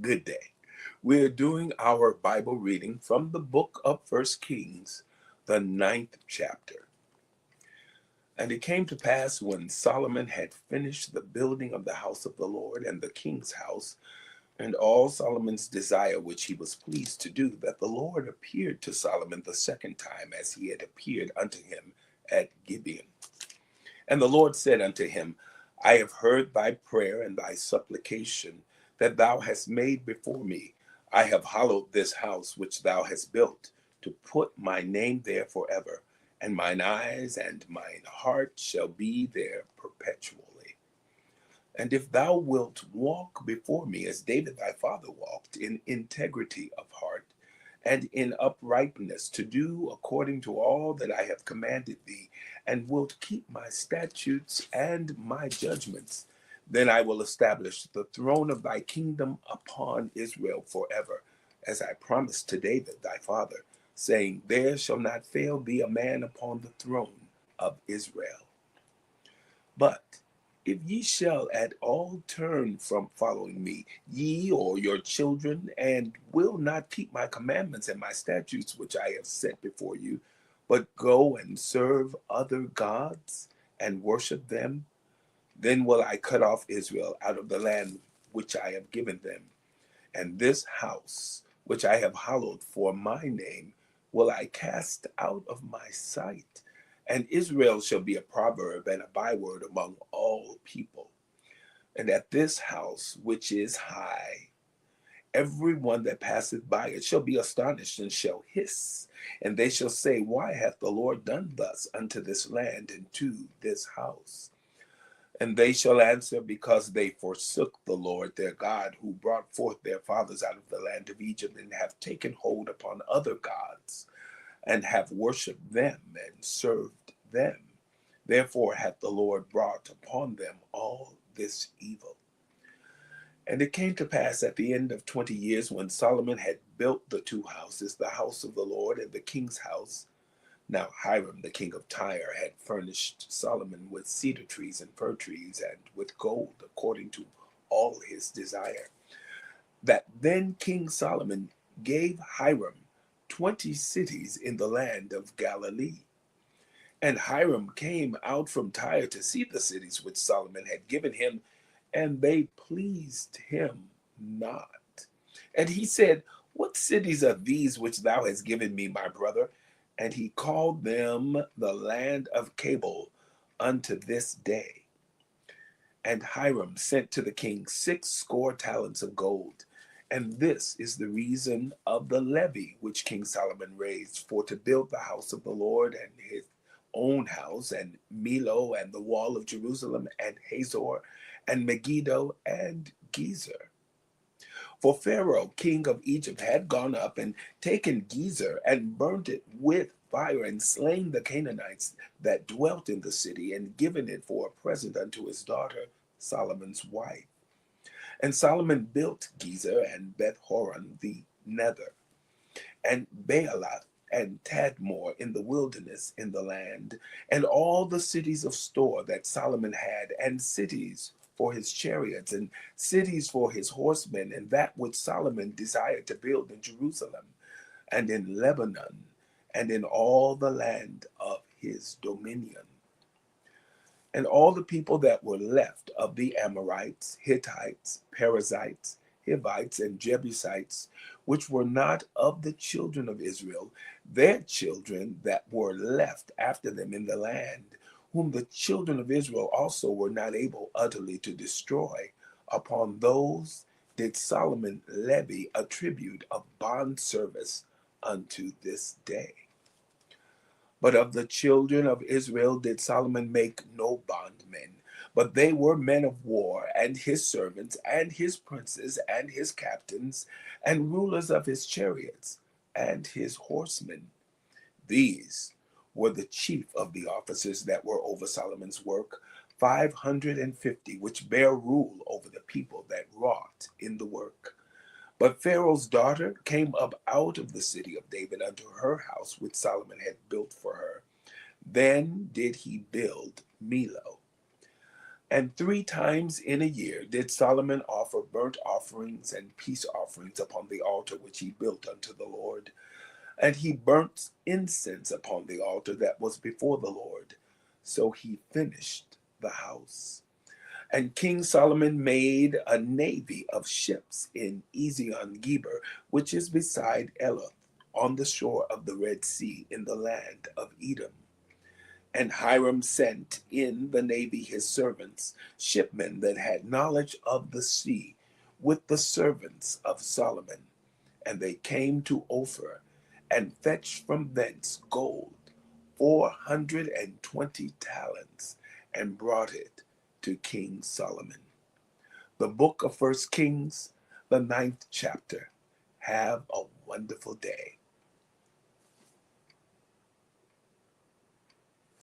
Good day. We're doing our Bible reading from the book of First Kings, the ninth chapter. And it came to pass when Solomon had finished the building of the house of the Lord and the king's house, and all Solomon's desire which he was pleased to do, that the Lord appeared to Solomon the second time as he had appeared unto him at Gibeon. And the Lord said unto him, I have heard thy prayer and thy supplication that thou hast made before me. I have hallowed this house which thou hast built, to put my name there forever, and mine eyes and mine heart shall be there perpetually. And if thou wilt walk before me as David thy father walked, in integrity of heart, and in uprightness, to do according to all that I have commanded thee, and wilt keep my statutes and my judgments, then I will establish the throne of thy kingdom upon Israel forever, as I promised to David thy father, saying, There shall not fail thee a man upon the throne of Israel. But if ye shall at all turn from following me, ye or your children, and will not keep my commandments and my statutes which I have set before you, but go and serve other gods and worship them, then will I cut off Israel out of the land which I have given them. And this house which I have hallowed for my name will I cast out of my sight. And Israel shall be a proverb and a byword among all people. And at this house which is high, every one that passeth by it shall be astonished and shall hiss. And they shall say, Why hath the Lord done thus unto this land and to this house? And they shall answer, Because they forsook the Lord their God, who brought forth their fathers out of the land of Egypt, and have taken hold upon other gods, and have worshipped them and served them. Therefore hath the Lord brought upon them all this evil. And it came to pass at the end of 20 years, when Solomon had built the two houses, the house of the Lord and the king's house. Now Hiram the king of Tyre had furnished Solomon with cedar trees and fir trees, and with gold, according to all his desire. That then King Solomon gave Hiram 20 cities in the land of Galilee. And Hiram came out from Tyre to see the cities which Solomon had given him, and they pleased him not. And he said, What cities are these which thou hast given me, my brother? And he called them the land of Cabul unto this day. And Hiram sent to the king 60 talents of gold. And this is the reason of the levy which King Solomon raised for to build the house of the Lord, and his own house, and Milo, and the wall of Jerusalem, and Hazor, and Megiddo, and Gezer. For Pharaoh, king of Egypt, had gone up and taken Gezer, and burnt it with fire, and slain the Canaanites that dwelt in the city, and given it for a present unto his daughter, Solomon's wife. And Solomon built Gezer, and Beth Horon the nether, and Baalath, and Tadmor in the wilderness in the land, and all the cities of store that Solomon had, and cities for his chariots, and cities for his horsemen, and that which Solomon desired to build in Jerusalem, and in Lebanon, and in all the land of his dominion. And all the people that were left of the Amorites, Hittites, Perizzites, Hivites, and Jebusites, which were not of the children of Israel, their children that were left after them in the land, whom the children of Israel also were not able utterly to destroy, upon those did Solomon levy a tribute of bond service unto this day. But of the children of Israel did Solomon make no bondmen, but they were men of war, and his servants, and his princes, and his captains, and rulers of his chariots, and his horsemen. These were the chief of the officers that were over Solomon's work, 550, which bare rule over the people that wrought in the work. But Pharaoh's daughter came up out of the city of David unto her house which Solomon had built for her. Then did he build Milo. And 3 times in a year did Solomon offer burnt offerings and peace offerings upon the altar which he built unto the Lord. And he burnt incense upon the altar that was before the Lord. So he finished the house. And King Solomon made a navy of ships in Ezion Geber, which is beside Eloth, on the shore of the Red Sea, in the land of Edom. And Hiram sent in the navy his servants, shipmen that had knowledge of the sea, with the servants of Solomon. And they came to Ophir, and fetched from thence gold 420 talents, and brought it to King Solomon. The book of First Kings, the 9th chapter. Have a wonderful day.